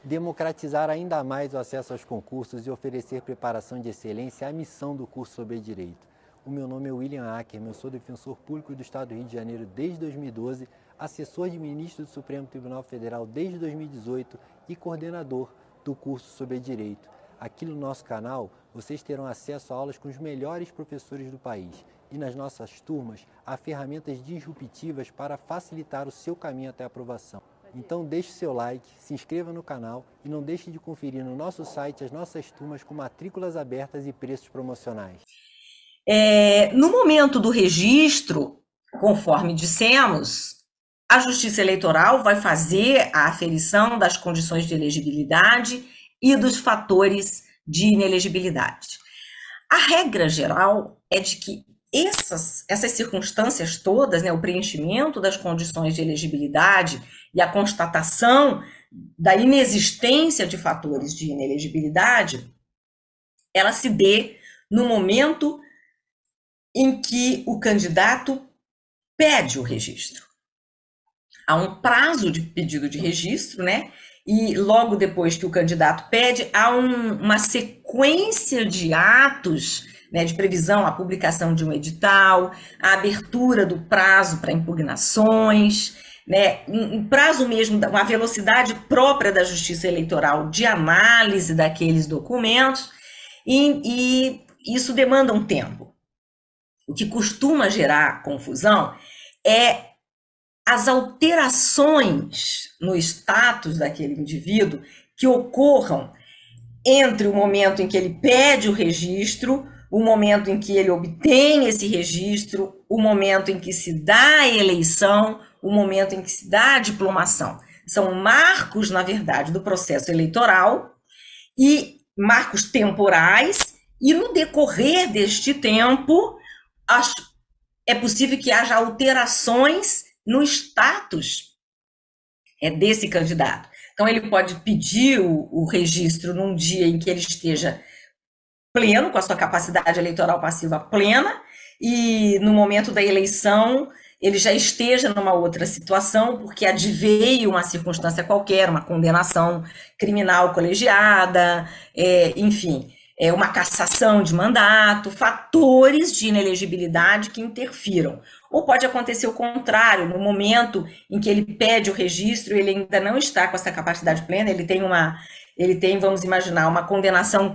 Democratizar ainda mais o acesso aos concursos e oferecer preparação de excelência é a missão do curso sobre Direito. O meu nome é William Ackerman, eu sou defensor público do Estado do Rio de Janeiro desde 2012, assessor de ministro do Supremo Tribunal Federal desde 2018 e coordenador do curso sobre Direito. Aqui no nosso canal, vocês terão acesso a aulas com os melhores professores do país. E nas nossas turmas, há ferramentas disruptivas para facilitar o seu caminho até a aprovação. Então deixe seu like, se inscreva no canal e não deixe de conferir no nosso site as nossas turmas com matrículas abertas e preços promocionais. No momento do registro, conforme dissemos, a Justiça Eleitoral vai fazer a aferição das condições de elegibilidade e dos fatores de inelegibilidade. A regra geral é de que essas circunstâncias todas, o preenchimento das condições de elegibilidade e a constatação da inexistência de fatores de inelegibilidade, ela se dê no momento em que o candidato pede o registro. Há um prazo de pedido de registro, e logo depois que o candidato pede, há uma sequência de atos, de previsão, a publicação de um edital, a abertura do prazo para impugnações, um prazo mesmo, uma velocidade própria da Justiça Eleitoral de análise daqueles documentos, e isso demanda um tempo. O que costuma gerar confusão é as alterações no status daquele indivíduo que ocorram entre o momento em que ele pede o registro, o momento em que ele obtém esse registro, o momento em que se dá a eleição, o momento em que se dá a diplomação. São marcos, na verdade, do processo eleitoral e marcos temporais, e no decorrer deste tempo, é possível que haja alterações no status desse candidato. Então, ele pode pedir o registro num dia em que ele esteja pleno, com a sua capacidade eleitoral passiva plena, e no momento da eleição ele já esteja numa outra situação, porque adveio uma circunstância qualquer, uma condenação criminal colegiada, enfim, uma cassação de mandato, fatores de inelegibilidade que interfiram. Ou pode acontecer o contrário, no momento em que ele pede o registro, ele ainda não está com essa capacidade plena, ele tem, vamos imaginar, uma condenação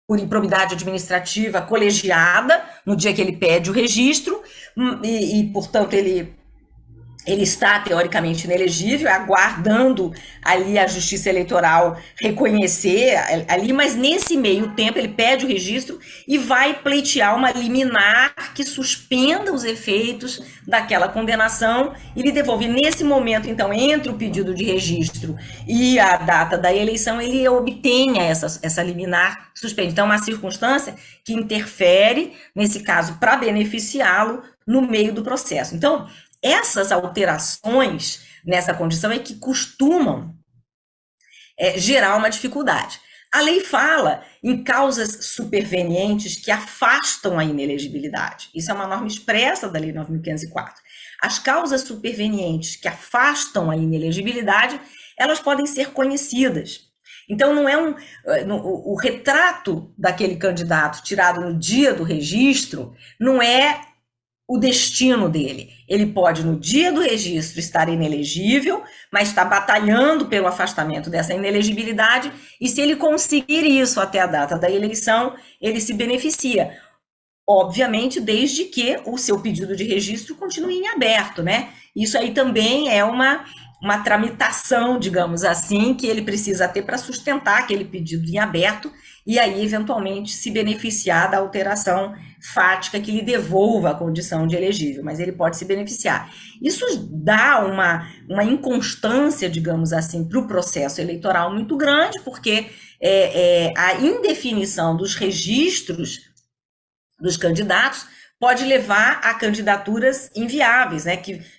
por improbidade administrativa colegiada, no dia que ele pede o registro, e portanto, ele está teoricamente inelegível, aguardando ali a Justiça Eleitoral reconhecer ali, mas nesse meio tempo ele pede o registro e vai pleitear uma liminar que suspenda os efeitos daquela condenação e lhe devolve. Nesse momento, então, entre o pedido de registro e a data da eleição, ele obtenha essa liminar suspendida. Então, é uma circunstância que interfere, nesse caso, para beneficiá-lo no meio do processo. Então, essas alterações nessa condição é que costumam gerar uma dificuldade. A lei fala em causas supervenientes que afastam a inelegibilidade. Isso é uma norma expressa da Lei 9.504. As causas supervenientes que afastam a inelegibilidade, elas podem ser conhecidas. Então, não é o retrato daquele candidato tirado no dia do registro, não é o destino dele. Ele pode, no dia do registro, estar inelegível, mas está batalhando pelo afastamento dessa inelegibilidade, e se ele conseguir isso até a data da eleição, ele se beneficia. Obviamente, desde que o seu pedido de registro continue em aberto, Isso aí também é uma tramitação, digamos assim, que ele precisa ter para sustentar aquele pedido em aberto e aí, eventualmente, se beneficiar da alteração fática que lhe devolva a condição de elegível, mas ele pode se beneficiar. Isso dá uma inconstância, digamos assim, para o processo eleitoral muito grande, porque a indefinição dos registros dos candidatos pode levar a candidaturas inviáveis,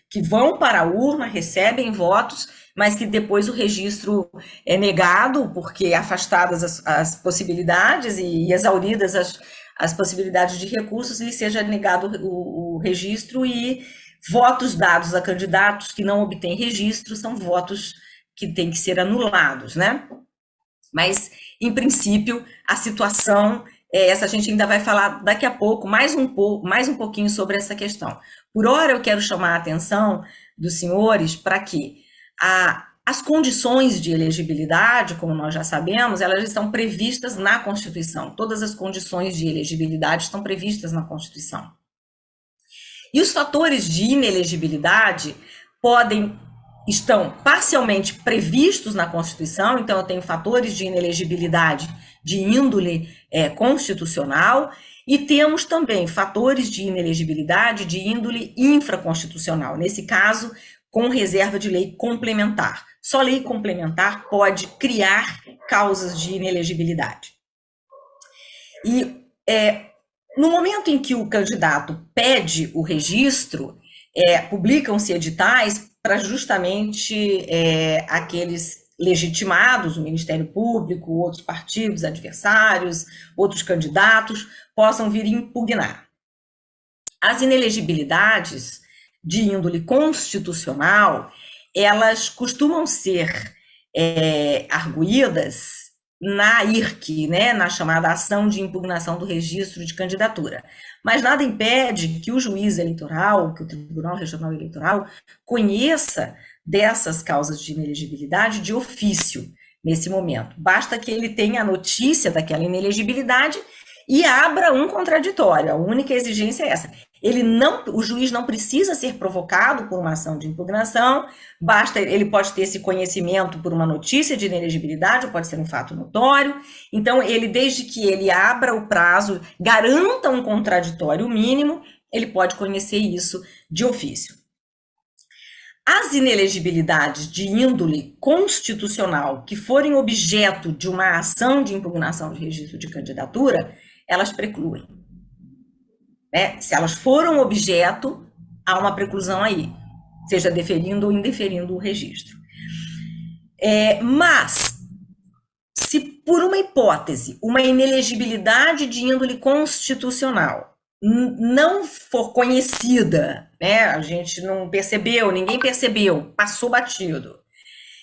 que vão para a urna, recebem votos, mas que depois o registro é negado, porque afastadas as possibilidades e exauridas as possibilidades de recursos, lhe seja negado o registro, e votos dados a candidatos que não obtêm registro são votos que têm que ser anulados, né? Mas, em princípio, a situação é essa. A gente ainda vai falar daqui a pouco, mais um pouquinho sobre essa questão. Por hora, eu quero chamar a atenção dos senhores para que as condições de elegibilidade, como nós já sabemos, elas estão previstas na Constituição. Todas as condições de elegibilidade estão previstas na Constituição. E os fatores de inelegibilidade estão parcialmente previstos na Constituição. Então, eu tenho fatores de inelegibilidade de índole constitucional, e temos também fatores de inelegibilidade de índole infraconstitucional, nesse caso, com reserva de lei complementar. Só lei complementar pode criar causas de inelegibilidade. E no momento em que o candidato pede o registro, publicam-se editais para justamente aqueles legitimados, o Ministério Público, outros partidos adversários, outros candidatos, possam vir impugnar. As inelegibilidades de índole constitucional, elas costumam ser arguídas na IRC, né, na chamada ação de impugnação do registro de candidatura. Mas nada impede que o juiz eleitoral, que o Tribunal Regional Eleitoral, conheça dessas causas de inelegibilidade de ofício nesse momento. Basta que ele tenha a notícia daquela inelegibilidade e abra um contraditório. A única exigência é essa. O juiz não precisa ser provocado por uma ação de impugnação, ele pode ter esse conhecimento por uma notícia de inelegibilidade, ou pode ser um fato notório. Então, desde que ele abra o prazo, garanta um contraditório mínimo, ele pode conhecer isso de ofício. As inelegibilidades de índole constitucional que forem objeto de uma ação de impugnação de registro de candidatura, elas precluem. Se elas foram objeto, há uma preclusão aí, seja deferindo ou indeferindo o registro. Mas, se por uma hipótese, uma inelegibilidade de índole constitucional não for conhecida, a gente não percebeu, ninguém percebeu, passou batido.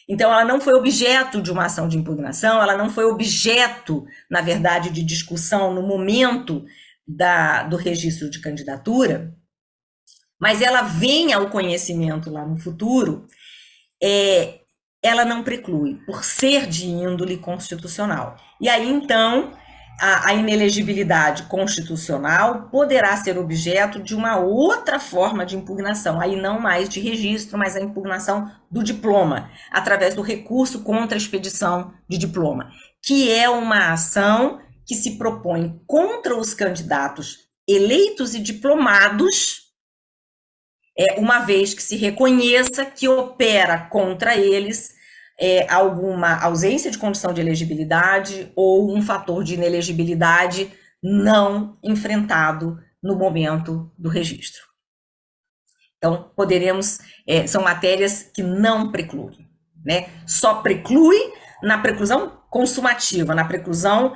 Então, ela não foi objeto de uma ação de impugnação, ela não foi objeto, na verdade, de discussão no momento do registro de candidatura, mas ela vem ao conhecimento lá no futuro, ela não preclui, por ser de índole constitucional. E aí, então, a inelegibilidade constitucional poderá ser objeto de uma outra forma de impugnação, aí não mais de registro, mas a impugnação do diploma, através do recurso contra a expedição de diploma, que é uma ação que se propõe contra os candidatos eleitos e diplomados, uma vez que se reconheça que opera contra eles alguma ausência de condição de elegibilidade ou um fator de inelegibilidade não enfrentado no momento do registro. Então, são matérias que não precluem, Só preclui na preclusão consumativa, na preclusão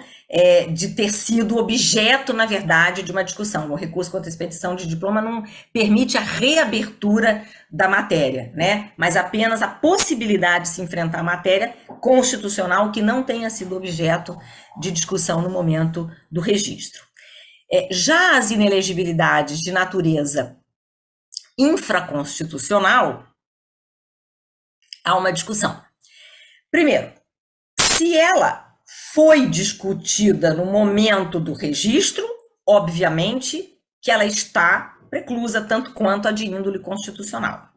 de ter sido objeto, na verdade, de uma discussão. O recurso contra a expedição de diploma não permite a reabertura da matéria, mas apenas a possibilidade de se enfrentar a matéria constitucional que não tenha sido objeto de discussão no momento do registro. Já as inelegibilidades de natureza infraconstitucional, há uma discussão. Primeiro, se ela foi discutida no momento do registro, obviamente que ela está preclusa tanto quanto a de índole constitucional.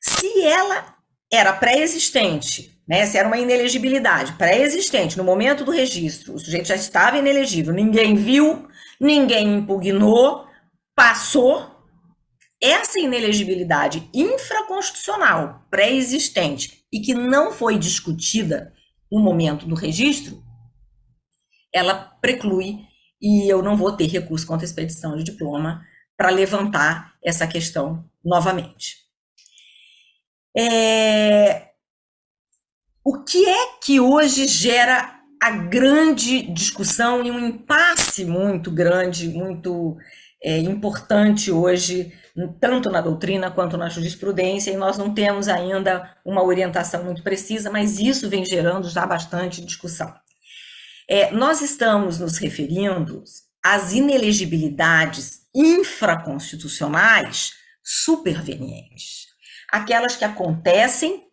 Se ela era pré-existente, se era uma inelegibilidade pré-existente no momento do registro, o sujeito já estava inelegível, ninguém viu, ninguém impugnou, passou, essa inelegibilidade infraconstitucional pré-existente e que não foi discutida no momento do registro, ela preclui e eu não vou ter recurso contra a expedição de diploma para levantar essa questão novamente. O que é que hoje gera a grande discussão e um impasse muito grande, muito importante hoje tanto na doutrina quanto na jurisprudência, e nós não temos ainda uma orientação muito precisa, mas isso vem gerando já bastante discussão. Nós estamos nos referindo às inelegibilidades infraconstitucionais supervenientes, aquelas que acontecem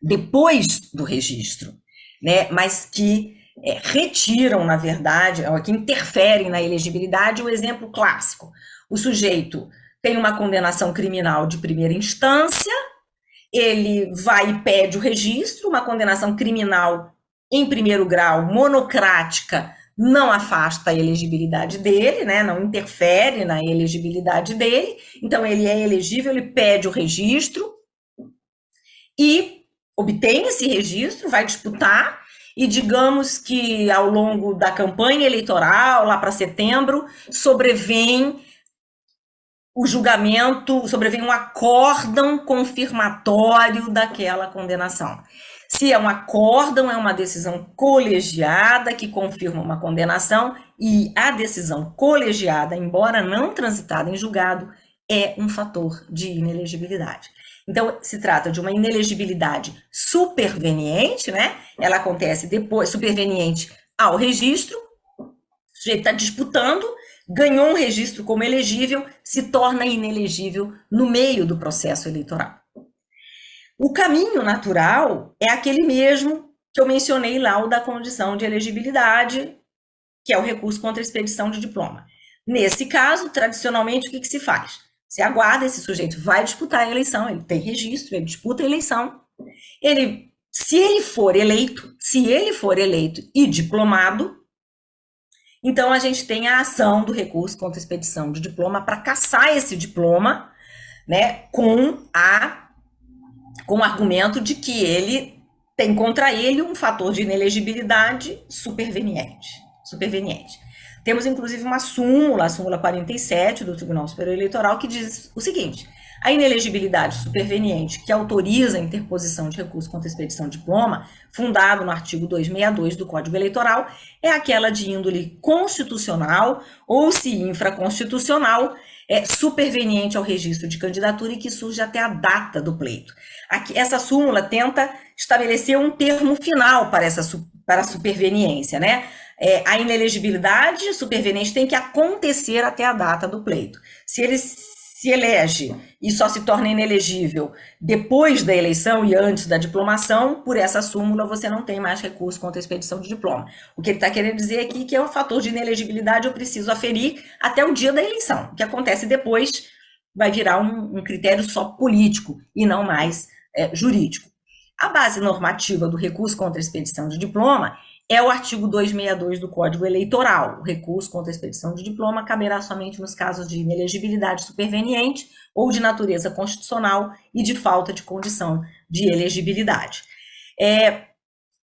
depois do registro, né, mas que retiram, na verdade, ou que interferem na elegibilidade. O exemplo clássico: o sujeito tem uma condenação criminal de primeira instância, ele vai e pede o registro, uma condenação criminal em primeiro grau, monocrática, não afasta a elegibilidade dele, né, não interfere na elegibilidade dele, então ele é elegível, ele pede o registro e obtém esse registro, vai disputar, e digamos que ao longo da campanha eleitoral, lá para setembro, sobrevém o julgamento, sobrevém um acórdão confirmatório daquela condenação. Se é um acórdão, é uma decisão colegiada que confirma uma condenação, e a decisão colegiada, embora não transitada em julgado, é um fator de inelegibilidade. Então, se trata de uma inelegibilidade superveniente, né? Ela acontece depois, superveniente ao registro, o sujeito está disputando, ganhou um registro como elegível, se torna inelegível no meio do processo eleitoral. O caminho natural é aquele mesmo que eu mencionei lá, o da condição de elegibilidade, que é o recurso contra a expedição de diploma. Nesse caso, tradicionalmente, o que se faz? Você aguarda, esse sujeito vai disputar a eleição, ele tem registro, ele disputa a eleição. Se ele for eleito e diplomado, então a gente tem a ação do recurso contra a expedição de diploma para cassar esse diploma, né, com o argumento de que ele tem contra ele um fator de inelegibilidade superveniente. Temos, inclusive, uma súmula, a súmula 47 do Tribunal Superior Eleitoral, que diz o seguinte: a inelegibilidade superveniente que autoriza a interposição de recurso contra a expedição de diploma, fundado no artigo 262 do Código Eleitoral, é aquela de índole constitucional ou, se infraconstitucional, superveniente ao registro de candidatura e que surge até a data do pleito. Essa súmula tenta estabelecer um termo final para a superveniência, né? A inelegibilidade superveniente tem que acontecer até a data do pleito. Se ele se elege e só se torna inelegível depois da eleição e antes da diplomação, por essa súmula você não tem mais recurso contra a expedição de diploma. O que ele está querendo dizer aqui é que é um fator de inelegibilidade, eu preciso aferir até o dia da eleição. O que acontece depois vai virar um critério só político e não mais jurídico. A base normativa do recurso contra a expedição de diploma é o artigo 262 do Código Eleitoral. O recurso contra a expedição de diploma caberá somente nos casos de inelegibilidade superveniente ou de natureza constitucional e de falta de condição de elegibilidade.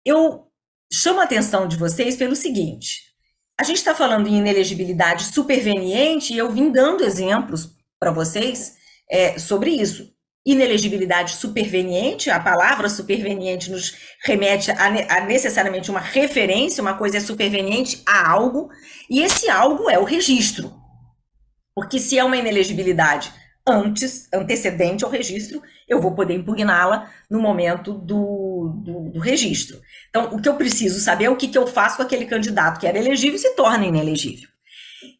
Eu chamo a atenção de vocês pelo seguinte: a gente está falando em inelegibilidade superveniente e eu vim dando exemplos para vocês sobre isso. Inelegibilidade superveniente, a palavra superveniente nos remete a necessariamente uma referência, uma coisa é superveniente a algo, e esse algo é o registro. Porque se é uma inelegibilidade antecedente ao registro, eu vou poder impugná-la no momento do registro. Então, o que eu preciso saber é o que eu faço com aquele candidato que era elegível e se torna inelegível.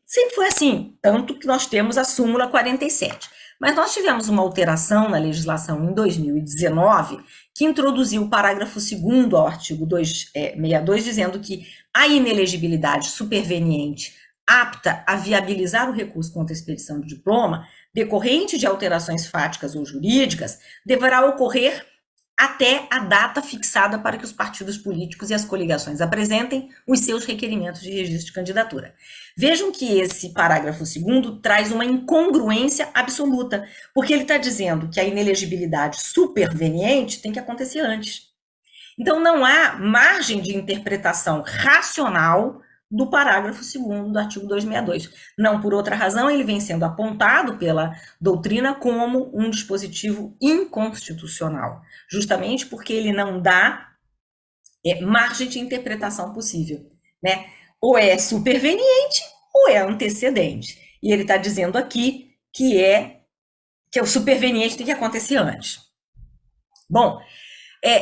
Sempre foi assim, tanto que nós temos a súmula 47. Mas nós tivemos uma alteração na legislação em 2019 que introduziu o parágrafo 2º ao artigo 262, dizendo que a inelegibilidade superveniente apta a viabilizar o recurso contra a expedição de diploma, decorrente de alterações fáticas ou jurídicas, deverá ocorrer até a data fixada para que os partidos políticos e as coligações apresentem os seus requerimentos de registro de candidatura. Vejam que esse parágrafo 2º traz uma incongruência absoluta, porque ele está dizendo que a inelegibilidade superveniente tem que acontecer antes. Então, não há margem de interpretação racional do parágrafo 2º do artigo 262. Não por outra razão, ele vem sendo apontado pela doutrina como um dispositivo inconstitucional, justamente porque ele não dá margem de interpretação possível, né? Ou é superveniente ou é antecedente. E ele está dizendo aqui que é que é o superveniente, tem que acontecer antes. Bom,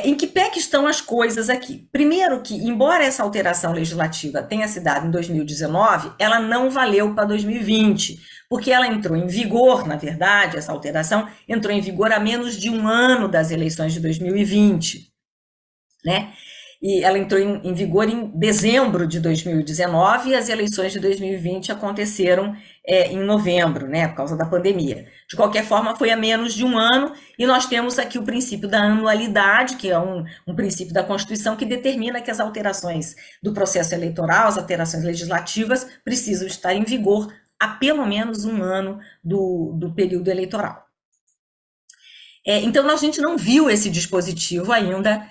em que pé que estão as coisas aqui? Primeiro que, embora essa alteração legislativa tenha se dado em 2019, ela não valeu para 2020, porque ela entrou em vigor, na verdade, essa alteração entrou em vigor há menos de um ano das eleições de 2020, né? E ela entrou em vigor em dezembro de 2019 e as eleições de 2020 aconteceram em novembro, né, por causa da pandemia. De qualquer forma, foi há menos de um ano e nós temos aqui o princípio da anualidade, que é um princípio da Constituição que determina que as alterações do processo eleitoral, as alterações legislativas, precisam estar em vigor há pelo menos um ano do período eleitoral. Então, a gente não viu esse dispositivo ainda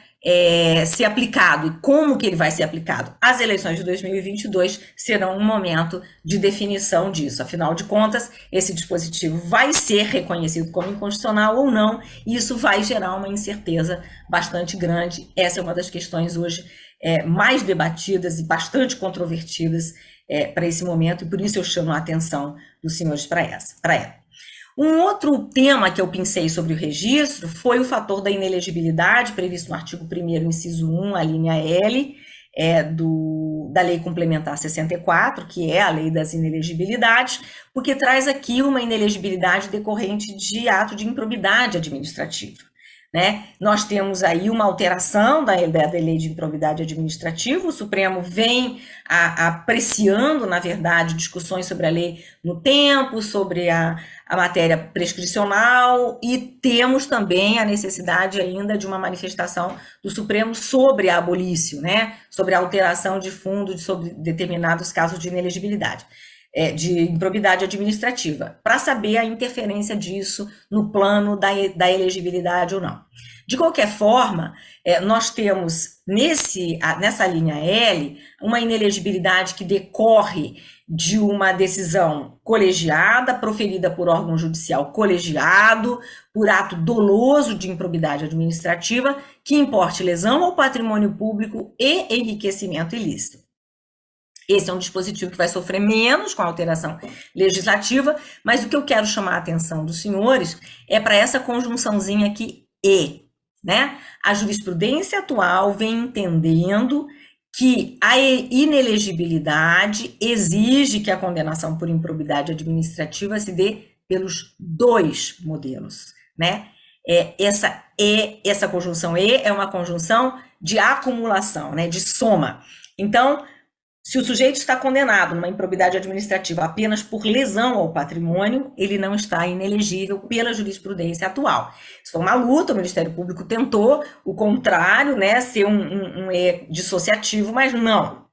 ser aplicado. E como que ele vai ser aplicado? As eleições de 2022 serão um momento de definição disso. Afinal de contas, esse dispositivo vai ser reconhecido como inconstitucional ou não, e isso vai gerar uma incerteza bastante grande. Essa é uma das questões hoje mais debatidas e bastante controvertidas para esse momento, e por isso eu chamo a atenção dos senhores para ela. Um outro tema que eu pensei sobre o registro foi o fator da inelegibilidade, previsto no artigo 1º, inciso 1, a linha L, da Lei Complementar 64, que é a Lei das Inelegibilidades, porque traz aqui uma inelegibilidade decorrente de ato de improbidade administrativa. Né? Nós temos aí uma alteração da Lei de Improbidade Administrativa, o Supremo vem apreciando, na verdade, discussões sobre a lei no tempo, sobre a matéria prescricional, e temos também a necessidade ainda de uma manifestação do Supremo sobre a abolício, né? Sobre a alteração de fundo sobre determinados casos de inelegibilidade. De improbidade administrativa, para saber a interferência disso no plano da elegibilidade ou não. De qualquer forma, nós temos nessa linha L uma inelegibilidade que decorre de uma decisão colegiada, proferida por órgão judicial colegiado, por ato doloso de improbidade administrativa, que importe lesão ao patrimônio público e enriquecimento ilícito. Esse é um dispositivo que vai sofrer menos com a alteração legislativa, mas o que eu quero chamar a atenção dos senhores é para essa conjunçãozinha aqui e, né? A jurisprudência atual vem entendendo que a inelegibilidade exige que a condenação por improbidade administrativa se dê pelos dois modelos, né? Essa conjunção e é uma conjunção de acumulação, né? De soma. Então, se o sujeito está condenado numa improbidade administrativa apenas por lesão ao patrimônio, ele não está inelegível pela jurisprudência atual. Isso foi uma luta, o Ministério Público tentou o contrário, né, ser um dissociativo, mas não.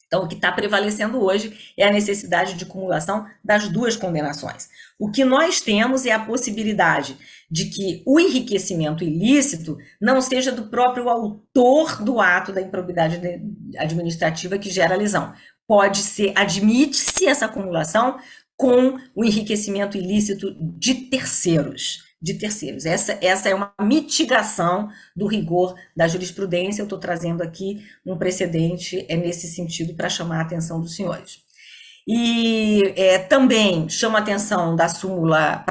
Então, o que está prevalecendo hoje é a necessidade de acumulação das duas condenações. O que nós temos é a possibilidade de que o enriquecimento ilícito não seja do próprio autor do ato da improbidade administrativa que gera a lesão. Admite-se essa acumulação com o enriquecimento ilícito de terceiros. Essa é uma mitigação do rigor da jurisprudência. Eu estou trazendo aqui um precedente nesse sentido para chamar a atenção dos senhores. E também chama a atenção para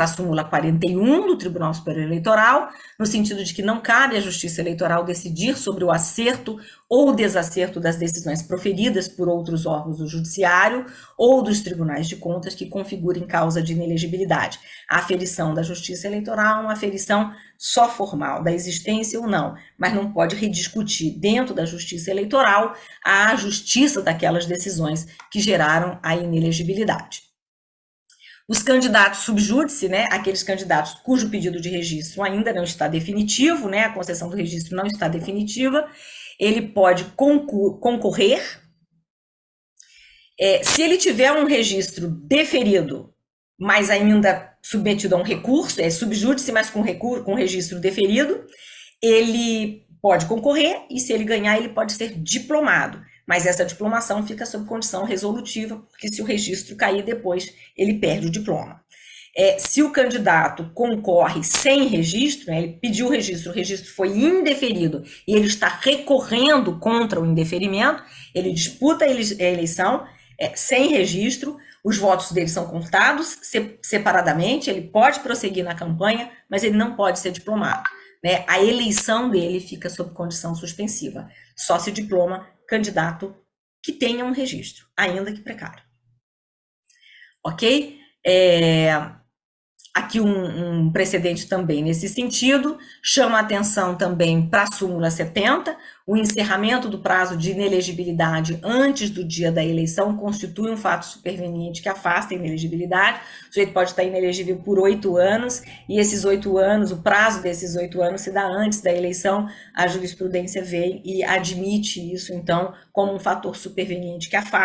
a súmula 41 do Tribunal Superior Eleitoral, no sentido de que não cabe à Justiça Eleitoral decidir sobre o acerto ou desacerto das decisões proferidas por outros órgãos do Judiciário ou dos Tribunais de Contas que configurem causa de inelegibilidade. A aferição da Justiça Eleitoral é uma aferição só formal, da existência ou não, mas não pode rediscutir dentro da Justiça Eleitoral a justiça daquelas decisões que geraram a inelegibilidade. Os candidatos subjúdice, né, aqueles candidatos cujo pedido de registro ainda não está definitivo, né, a concessão do registro não está definitiva, ele pode concorrer. Se ele tiver um registro deferido, mas ainda submetido a um recurso, subjúdice, mas com registro deferido, ele pode concorrer e, se ele ganhar, ele pode ser diplomado. Mas essa diplomação fica sob condição resolutiva, porque se o registro cair depois, ele perde o diploma. Se o candidato concorre sem registro, né, ele pediu o registro foi indeferido e ele está recorrendo contra o indeferimento, ele disputa a eleição sem registro, Os votos dele são contados separadamente, ele pode prosseguir na campanha, mas ele não pode ser diplomado, né? A eleição dele fica sob condição suspensiva. Só se diploma candidato que tenha um registro, ainda que precário. Ok? Aqui um precedente também nesse sentido, chama a atenção também para a súmula 70, o encerramento do prazo de inelegibilidade antes do dia da eleição constitui um fato superveniente que afasta a inelegibilidade. O sujeito pode estar inelegível por 8 anos, e esses 8 anos, o prazo desses 8 anos se dá antes da eleição. A jurisprudência vem e admite isso, então, como um fator superveniente que afasta.